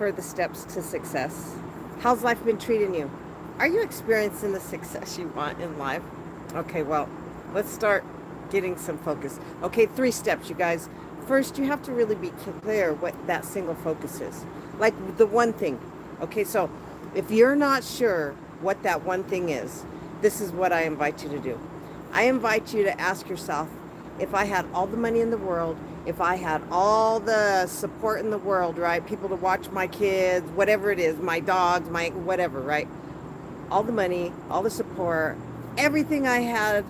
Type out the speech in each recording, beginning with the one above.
for the steps to success. How's life been treating you? Are you experiencing the success you want in life? Okay, well, let's start getting some focus. Okay, 3 steps, you guys. First, you have to really be clear what that single focus is. Like the one thing. Okay, so if you're not sure what that one thing is, this is what I invite you to do. I invite you to ask yourself, if I had all the money in the world, if I had all the support in the world, right? People to watch my kids, whatever it is, my dogs, my whatever, right? All the money, all the support, everything I had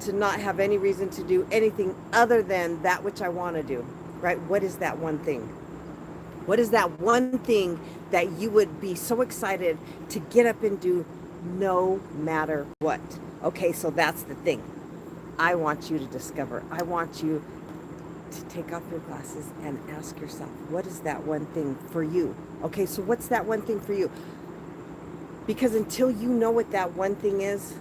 to not have any reason to do anything other than that which I want to do, right? What is that one thing? What is that one thing that you would be so excited to get up and do no matter what? Okay, so that's the thing. I want you to discover. I want you to take off your glasses and ask yourself, what is that one thing for you? Okay, so what's that one thing for you? Because until you know what that one thing is,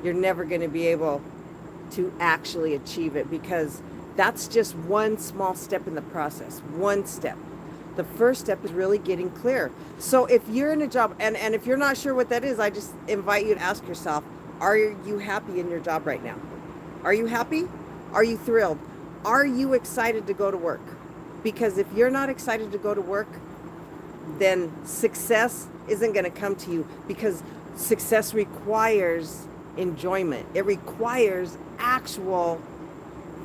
you're never going to be able to actually achieve it, because that's just one small step in the process. One step. The first step is really getting clear. So if you're in a job, and if you're not sure what that is, I just invite you to ask yourself, are you happy in your job right now? Are you happy? Are you thrilled? Are you excited to go to work? Because if you're not excited to go to work, then success isn't going to come to you, because success requires enjoyment. It requires actual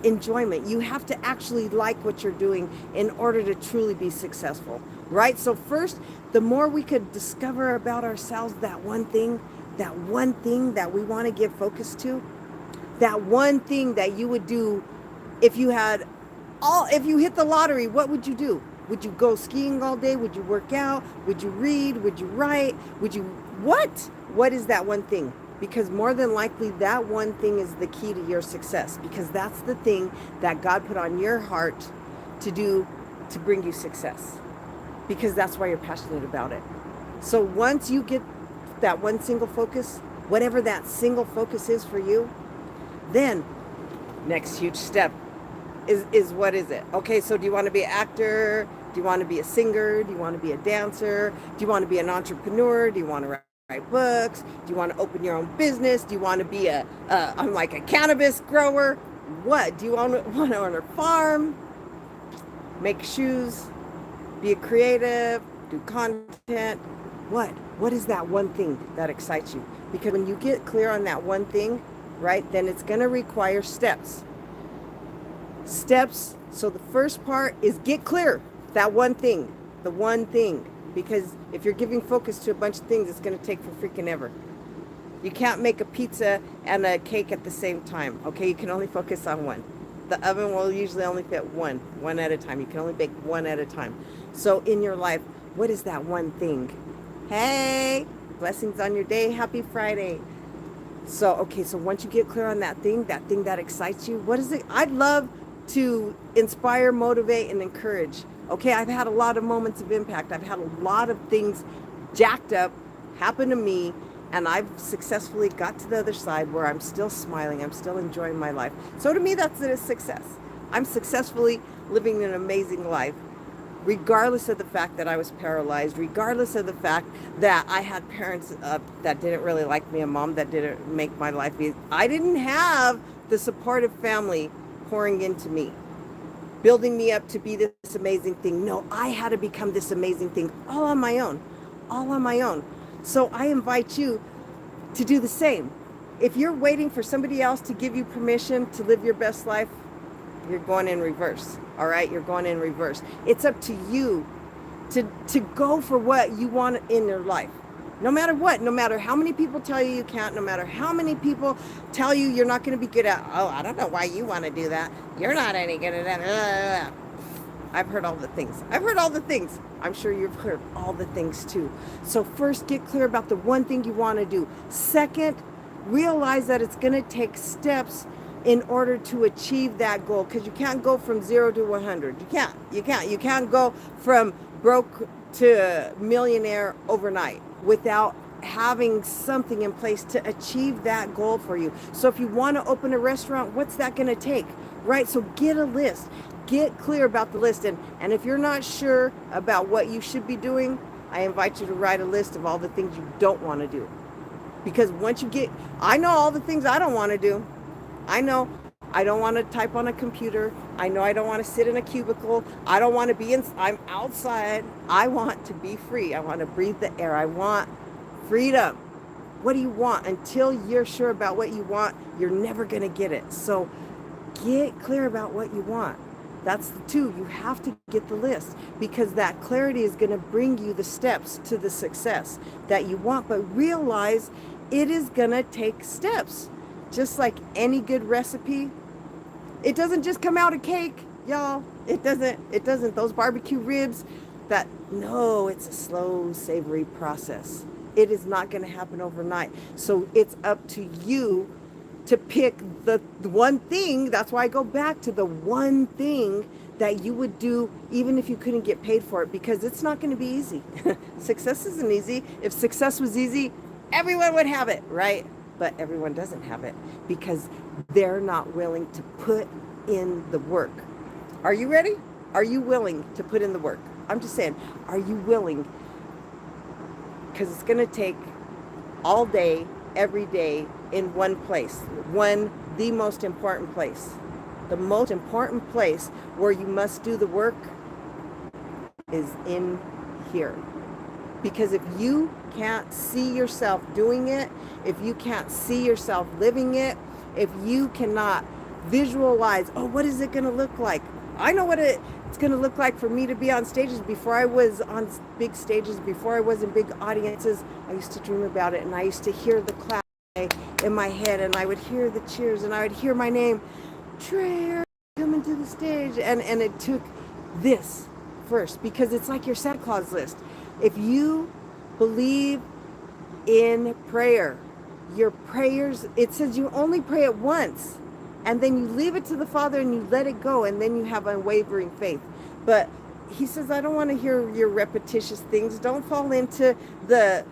enjoyment. You have to actually like what you're doing in order to truly be successful, right? So first, the more we could discover about ourselves, that one thing that we want to give focus to, that one thing that you would do if you hit the lottery. What would you do? Would you go skiing all day? Would you work out? Would you read? Would you write? What is that one thing? Because more than likely that one thing is the key to your success, because that's the thing that God put on your heart to do to bring you success, because that's why you're passionate about it. So once you get that one single focus, whatever that single focus is for you, then next huge step is what is it? Okay, so do you want to be an actor? Do you want to be a singer? Do you want to be a dancer? Do you want to be an entrepreneur? Do you want to write books? Do you want to open your own business? Do you want to be like a cannabis grower? What? Do you want to own a farm? Make shoes? Be a creative? Do content? What is that one thing that excites you? Because when you get clear on that one thing, right, then it's going to require steps. So the first part is get clear. That one thing, the one thing. Because if you're giving focus to a bunch of things, it's going to take for freaking ever. You can't make a pizza and a cake at the same time. Okay, you can only focus on one. The oven will usually only fit one at a time. You can only bake one at a time. So in your life, what is that one thing? Hey, blessings on your day. Happy Friday. So once you get clear on that thing that excites you, what is it? I'd love to inspire, motivate, and encourage. Okay, I've had a lot of moments of impact. I've had a lot of things jacked up happen to me, and I've successfully got to the other side where I'm still smiling. I'm still enjoying my life. So to me, that's a success. I'm successfully living an amazing life, regardless of the fact that I was paralyzed, regardless of the fact that I had parents that didn't really like me, a mom that didn't make my life easy. I didn't have the supportive family pouring into me, building me up to be this amazing thing. No, I had to become this amazing thing all on my own. So I invite you to do the same. If you're waiting for somebody else to give you permission to live your best life, you're going in reverse. All right, you're going in reverse. It's up to you to go for what you want in your life. No matter what, no matter how many people tell you you can't, no matter how many people tell you you're not going to be good at, oh, I don't know why you want to do that. You're not any good at that. I've heard all the things. I'm sure you've heard all the things too. So first, get clear about the one thing you want to do. Second, realize that it's going to take steps in order to achieve that goal, because you can't go from 0 to 100. You can't go from broke to millionaire overnight without having something in place to achieve that goal for you. So if you want to open a restaurant, what's that going to take, right? So get a list. get clear about the list. And if you're not sure about what you should be doing, I invite you to write a list of all the things you don't want to do. Because once you get, I know all the things I don't want to do. I know I don't want to type on a computer. I know I don't want to sit in a cubicle. I don't want to be in, I'm outside. I want to be free. I want to breathe the air. I want freedom. What do you want? Until you're sure about what you want, you're never going to get it. So get clear about what you want. That's the two. You have to get the list, because that clarity is going to bring you the steps to the success that you want. But realize it is going to take steps. Just like any good recipe, it doesn't just come out a cake, y'all. It doesn't. Those barbecue ribs, no, it's a slow, savory process. It is not going to happen overnight. So it's up to you to pick the one thing. That's why I go back to the one thing that you would do even if you couldn't get paid for it, because it's not going to be easy. Success isn't easy. If success was easy, everyone would have it, right? But everyone doesn't have it because they're not willing to put in the work. Are you ready? Are you willing to put in the work? I'm just saying, are you willing? Because it's going to take all day, every day, in one place. The most important place. The most important place where you must do the work is in here. Because if you can't see yourself doing it, if you can't see yourself living it, if you cannot visualize, what is it going to look like? I know what it's going to look like for me to be on stages. Before I was on big stages, before I was in big audiences, I used to dream about it, and I used to hear the clap in my head, and I would hear the cheers, and I would hear my name, Trey, coming to the stage, and it took this first, because it's like your Santa Claus list. If you believe in prayer, your prayers, it says you only pray it once, and then you leave it to the Father and you let it go, and then you have unwavering faith. But he says, I don't want to hear your repetitious things. Don't fall into the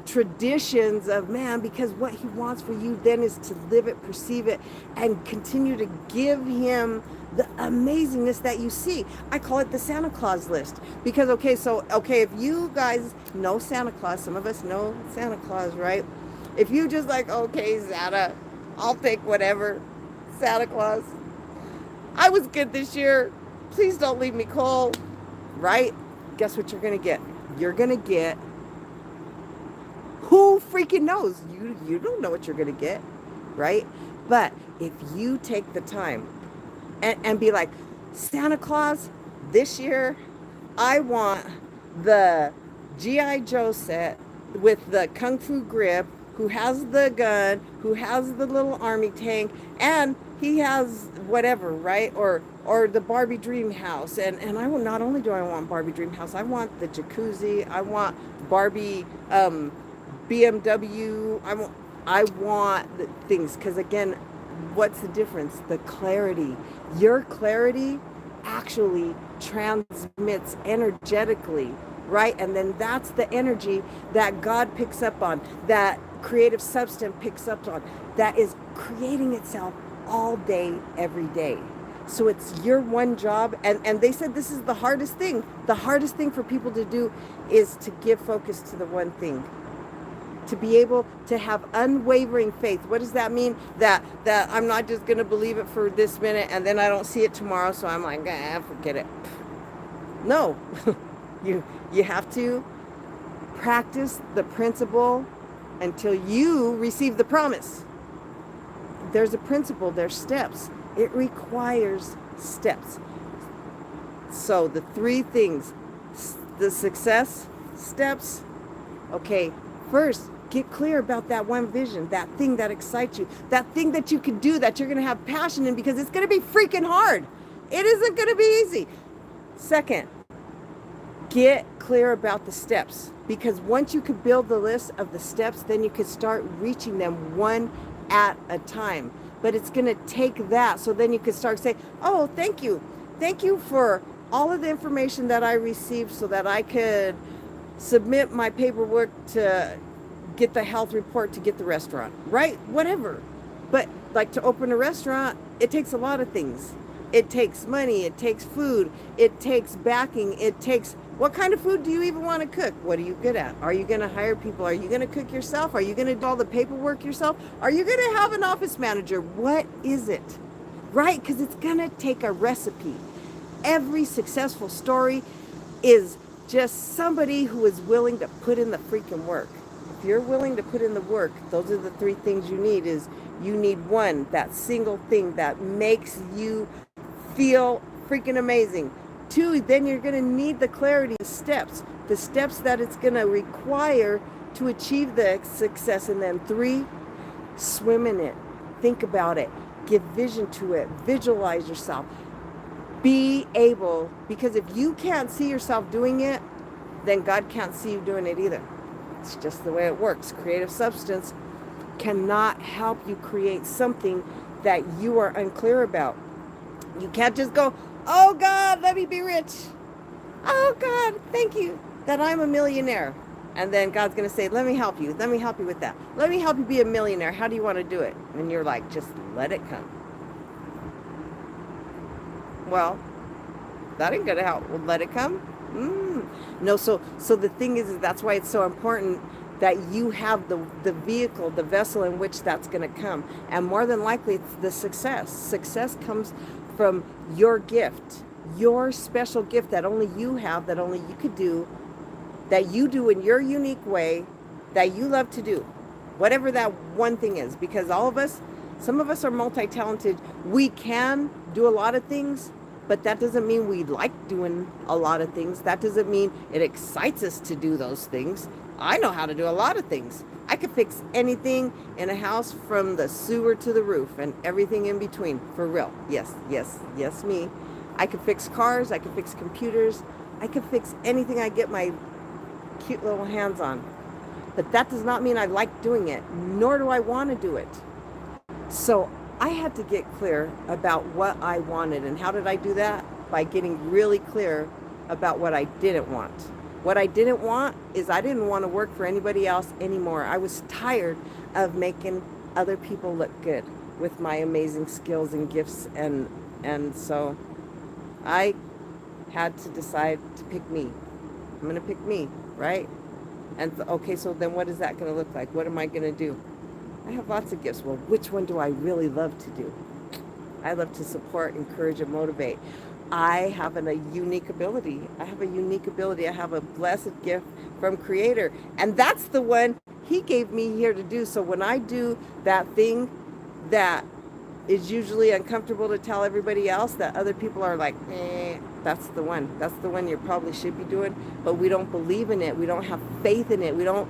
traditions of man, because what he wants for you then is to live it, perceive it, and continue to give him the amazingness that you see. I call it the Santa Claus list, because if you guys know Santa Claus, some of us know Santa Claus, right? If you just like, okay, Santa, I'll take whatever, Santa Claus, I was good this year, please don't leave me cold, right? Guess what you're gonna get? You're gonna get, who freaking knows? You don't know what you're gonna get, right? But if you take the time and be like, Santa Claus, this year, I want the G.I. Joe set with the Kung Fu grip, who has the gun, who has the little army tank, and he has whatever, right? Or the Barbie dream house. And I will, not only do I want Barbie dream house, I want the jacuzzi, I want Barbie BMW, I want the things, because again, what's the difference? The clarity. Your clarity actually transmits energetically, right? And then that's the energy that God picks up on, that creative substance picks up on, that is creating itself all day, every day. So it's your one job. And they said this is the hardest thing. The hardest thing for people to do is to give focus to the one thing. To be able to have unwavering faith. What does that mean? That I'm not just going to believe it for this minute and then I don't see it tomorrow, so I'm like, forget it. No. You have to practice the principle until you receive the promise. There's a principle, there's steps. It requires steps. So the three things, the success steps, okay, first, get clear about that one vision, that thing that excites you, that thing that you can do, that you're going to have passion in, because it's going to be freaking hard. It isn't going to be easy. Second, get clear about the steps, because once you could build the list of the steps, then you could start reaching them one at a time. But it's going to take that. So then you could start saying, oh, thank you. Thank you for all of the information that I received so that I could submit my paperwork to get the health report to get the restaurant, right? Whatever. But like to open a restaurant, it takes a lot of things. It takes money, it takes food, it takes backing, it takes, what kind of food do you even want to cook? What are you good at? Are you going to hire people? Are you going to cook yourself? Are you going to do all the paperwork yourself? Are you going to have an office manager? What is it? Right? Because it's going to take a recipe. Every successful story is just somebody who is willing to put in the freaking work. If you're willing to put in the work, those are the three things you need. Is you need one, that single thing that makes you feel freaking amazing. Two, then you're going to need the clarity, the steps that it's going to require to achieve the success. And then three, swim in it, think about it, give vision to it, visualize yourself. Be able, because if you can't see yourself doing it, then God can't see you doing it either. It's just the way it works. Creative substance cannot help you create something that you are unclear about. You can't just go, oh God, let me be rich. Oh God, thank you that I'm a millionaire. And then God's going to say, let me help you. Let me help you with that. Let me help you be a millionaire. How do you want to do it? And you're like, just let it come. Well, that ain't going to help. Well, let it come. No, so the thing is that's why it's so important that you have the vehicle, the vessel in which that's going to come. And more than likely, it's the success. Success comes from your gift, your special gift that only you have, that only you could do, that you do in your unique way, that you love to do. Whatever that one thing is. Because all of us, some of us are multi-talented. We can do a lot of things, but that doesn't mean we like doing a lot of things. That doesn't mean it excites us to do those things. I know how to do a lot of things. I could fix anything in a house from the sewer to the roof and everything in between, for real. Yes, me. I could fix cars, I could fix computers, I could fix anything I get my cute little hands on. But that does not mean I like doing it, nor do I want to do it. So I had to get clear about what I wanted. And how did I do that? By getting really clear about what I didn't want. What I didn't want is I didn't want to work for anybody else anymore. I was tired of making other people look good with my amazing skills and gifts. And so I had to decide to pick me. I'm going to pick me, right? And okay, so then what is that going to look like? What am I going to do? I have lots of gifts. Well, which one do I really love to do? I love to support, encourage, and motivate. I have a unique ability. I have a blessed gift from Creator. And that's the one He gave me here to do. So when I do that thing that is usually uncomfortable to tell everybody else, that other people are like, that's the one. That's the one you probably should be doing. But we don't believe in it. We don't have faith in it. We don't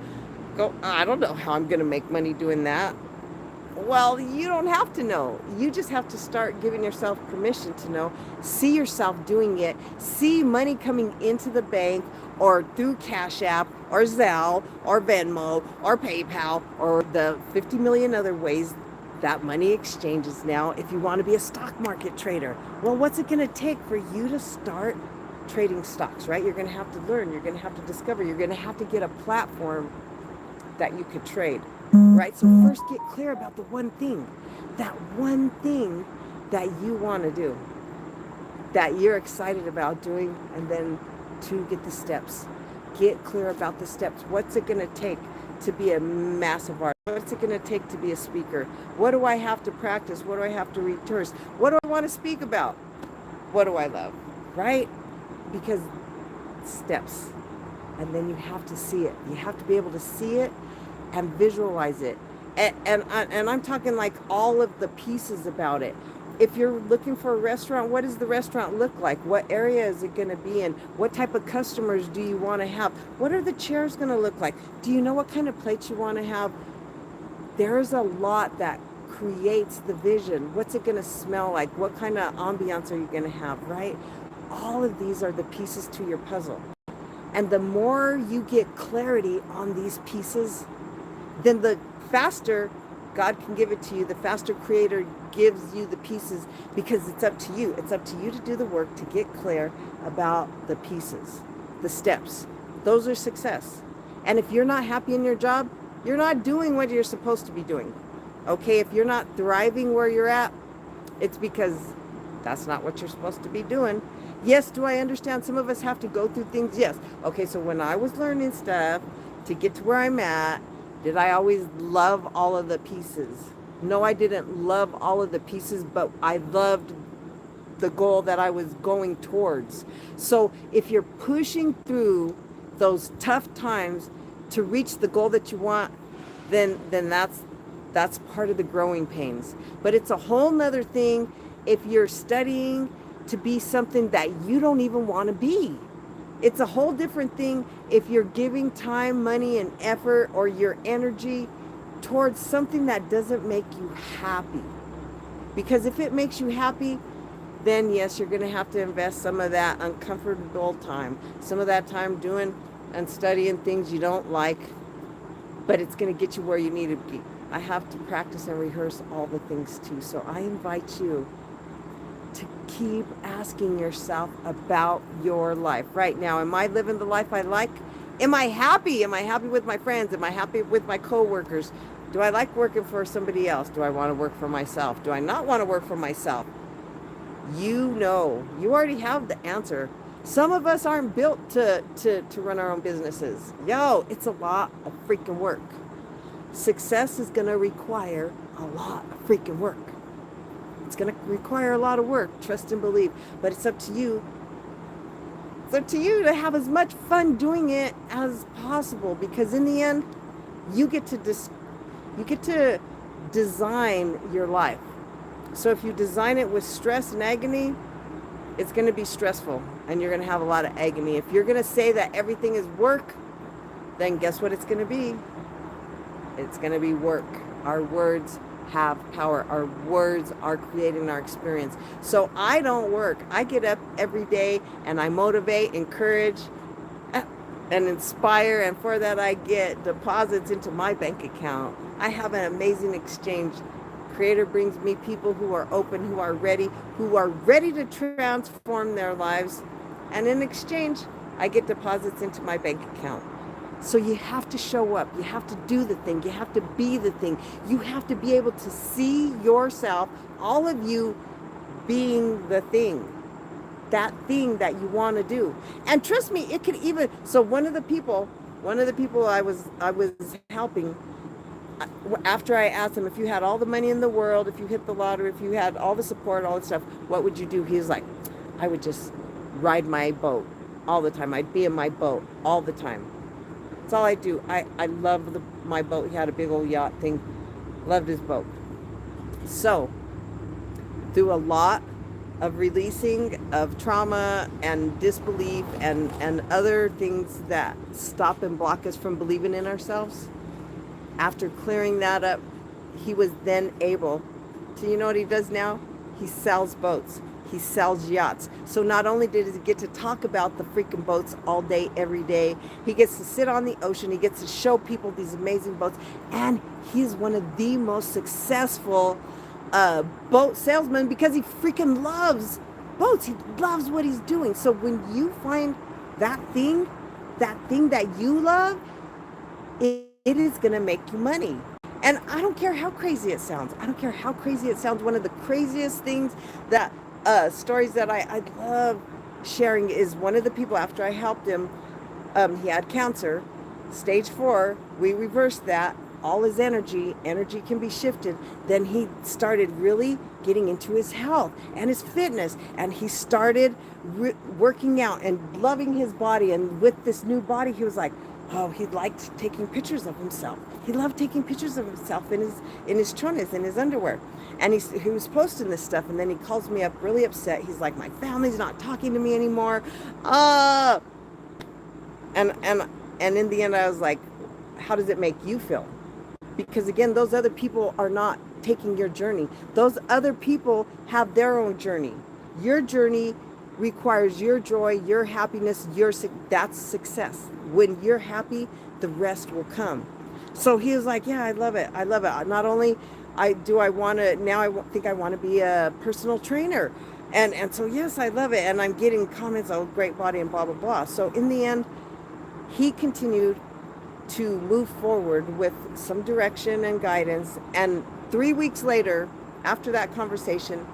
go, I don't know how I'm going to make money doing that. Well, you don't have to know. You just have to start giving yourself permission to know. See yourself doing it. See money coming into the bank, or through Cash App or Zelle or Venmo or PayPal or the 50 million other ways that money exchanges now. If you want to be a stock market trader, well, what's it going to take for you to start trading stocks, right? You're going to have to learn. You're going to have to discover. You're going to have to get a platform that you could trade. Right? So first get clear about the one thing that you want to do, that you're excited about doing, and then to get the steps. Get clear about the steps. What's it going to take to be a massive artist? What's it going to take to be a speaker? What do I have to practice? What do I have to rehearse? What do I want to speak about? What do I love? Right? Because steps. And then you have to see it. You have to be able to see it and visualize it. And I'm talking like all of the pieces about it. If you're looking for a restaurant, what does the restaurant look like? What area is it going to be in? What type of customers do you want to have? What are the chairs going to look like? Do you know what kind of plates you want to have? There's a lot that creates the vision. What's it going to smell like? What kind of ambiance are you going to have, right? All of these are the pieces to your puzzle. And the more you get clarity on these pieces, then the faster God can give it to you, the faster Creator gives you the pieces, because it's up to you. It's up to you to do the work to get clear about the pieces, the steps. Those are success. And if you're not happy in your job, you're not doing what you're supposed to be doing. Okay, if you're not thriving where you're at, it's because That's not what you're supposed to be doing. Yes, do I understand some of us have to go through things? Yes. Okay, so when I was learning stuff to get to where I'm at, did I always love all of the pieces? No, I didn't love all of the pieces, but I loved the goal that I was going towards. So if you're pushing through those tough times to reach the goal that you want, then that's part of the growing pains. But it's a whole nother thing if you're studying to be something that you don't even want to be. It's a whole different thing if you're giving time, money, and effort or your energy towards something that doesn't make you happy. Because if it makes you happy, then yes, you're going to have to invest some of that uncomfortable time, some of that time doing and studying things you don't like, but it's going to get you where you need to be. I have to practice and rehearse all the things too. So I invite you to keep asking yourself about your life right now. Am I living the life I like? Am I happy? Am I happy with my friends? Am I happy with my coworkers? Do I like working for somebody else? Do I want to work for myself? Do I not want to work for myself? You know, you already have the answer. Some of us aren't built to run our own businesses. Yo, it's a lot of freaking work. Success is going to require a lot of freaking work. It's going to require a lot of work, trust and believe. But it's up to you. It's up to you to have as much fun doing it as possible, because in the end, you get to design your life. So if you design it with stress and agony, it's going to be stressful and you're going to have a lot of agony. If you're going to say that everything is work, then guess what it's going to be? It's going to be work. Our words have power. Our words are creating our experience. So I don't work. I get up every day and I motivate, encourage, and inspire. And for that, I get deposits into my bank account. I have an amazing exchange. Creator brings me people who are open, who are ready to transform their lives. And in exchange, I get deposits into my bank account. So you have to show up. You have to do the thing. You have to be the thing. You have to be able to see yourself, all of you being the thing. That thing that you want to do. And trust me, it could even, so one of the people I was helping, after I asked him, if you had all the money in the world, if you hit the lottery, if you had all the support, all that stuff, what would you do? He was like, I would just ride my boat all the time. I'd be in my boat all the time. That's all I do. I love my boat. He had a big old yacht thing. Loved his boat. So, through a lot of releasing of trauma and disbelief and other things that stop and block us from believing in ourselves, after clearing that up, he was then able to, you know what he does now? He sells boats. He sells yachts. So not only did he get to talk about the freaking boats all day, every day, he gets to sit on the ocean. He gets to show people these amazing boats. And he's one of the most successful boat salesmen because he freaking loves boats. He loves what he's doing. So when you find that thing that you love, it is going to make you money. And I don't care how crazy it sounds. I don't care how crazy it sounds. One of the craziest things that stories that I love sharing is one of the people, after I helped him, he had cancer, stage 4. We reversed that. All his energy can be shifted. Then he started really getting into his health and his fitness, and he started working out and loving his body. And with this new body, he was like, oh, he liked taking pictures of himself. He loved taking pictures of himself in his chones, in his underwear. And he was posting this stuff, and then he calls me up really upset. He's like, my family's not talking to me anymore. And in the end, I was like, how does it make you feel? Because again, those other people are not taking your journey. Those other people have their own journey. Your journey requires your joy, your happiness, that's success. When you're happy, the rest will come. So he was like, yeah, I love it. Not only I want to be a personal trainer. And so, yes, I love it. And I'm getting comments, oh, great body and blah, blah, blah. So in the end, he continued to move forward with some direction and guidance. And 3 weeks later, after that conversation,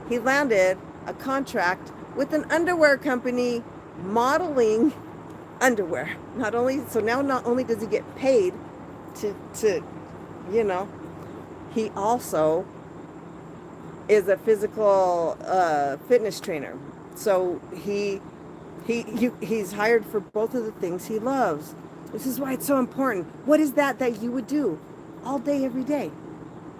he landed a contract with an underwear company modeling underwear. Not only does he get paid to you know, he also is a physical fitness trainer. So he's hired for both of the things he loves. This is why it's so important. What is that you would do all day, every day?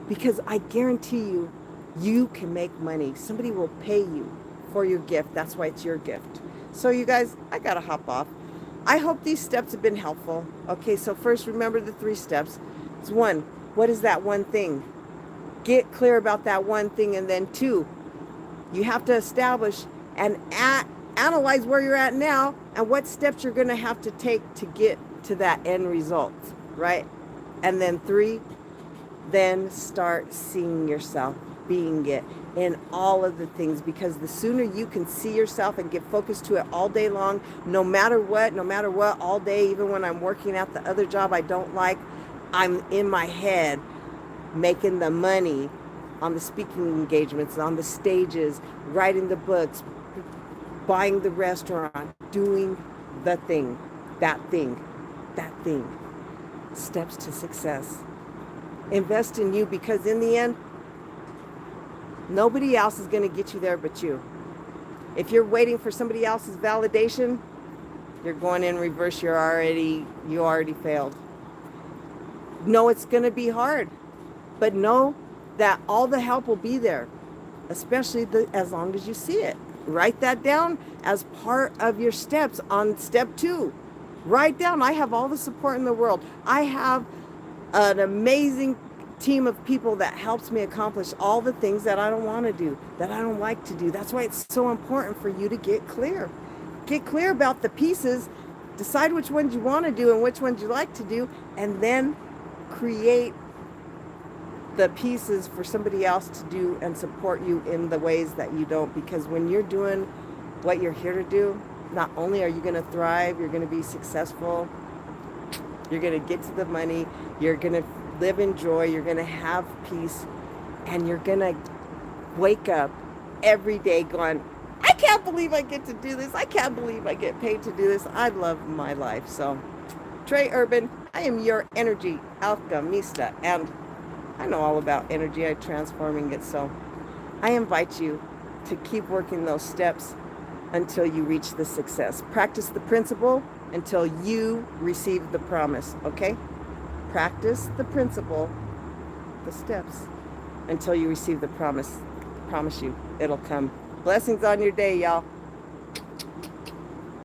Because I guarantee you, you can make money. Somebody will pay you for your gift. That's why it's your gift. So you guys, I gotta hop off. I hope these steps have been helpful. Okay, so first, remember the 3 steps. It's 1, what is that one thing? Get clear about that one thing. And then 2, you have to establish and analyze where you're at now and what steps you're going to have to take to get to that end result, right? And then 3, then start seeing yourself being it in all of the things, because the sooner you can see yourself and get focused to it all day long, no matter what, all day, even when I'm working at the other job I don't like, I'm in my head making the money on the speaking engagements, on the stages, writing the books, buying the restaurant, doing the thing, that thing. Steps to success. Invest in you, because in the end, nobody else is going to get you there but you. If you're waiting for somebody else's validation, you're going in reverse. You already failed. No, it's going to be hard, but know that all the help will be there, especially as long as you see it. Write that down as part of your steps on step 2. Write down, I have all the support in the world. I have an amazing team of people that helps me accomplish all the things that I don't want to do, that I don't like to do. That's why it's so important for you to get clear. Get clear about the pieces, decide which ones you want to do and which ones you like to do, and then create the pieces for somebody else to do and support you in the ways that you don't. Because when you're doing what you're here to do, not only are you going to thrive, you're going to be successful, you're going to get to the money, you're going to live in joy, you're going to have peace, and you're going to wake up every day going, I can't believe I get to do this. I can't believe I get paid to do this. I love my life. So, Trey Urban, I am your energy alchemista, and I know all about energy. I'm transforming it. So I invite you to keep working those steps until you reach the success. Practice the principle until you receive the promise, okay? Practice the principle, the steps, until you receive the promise. I promise you, it'll come. Blessings on your day, y'all.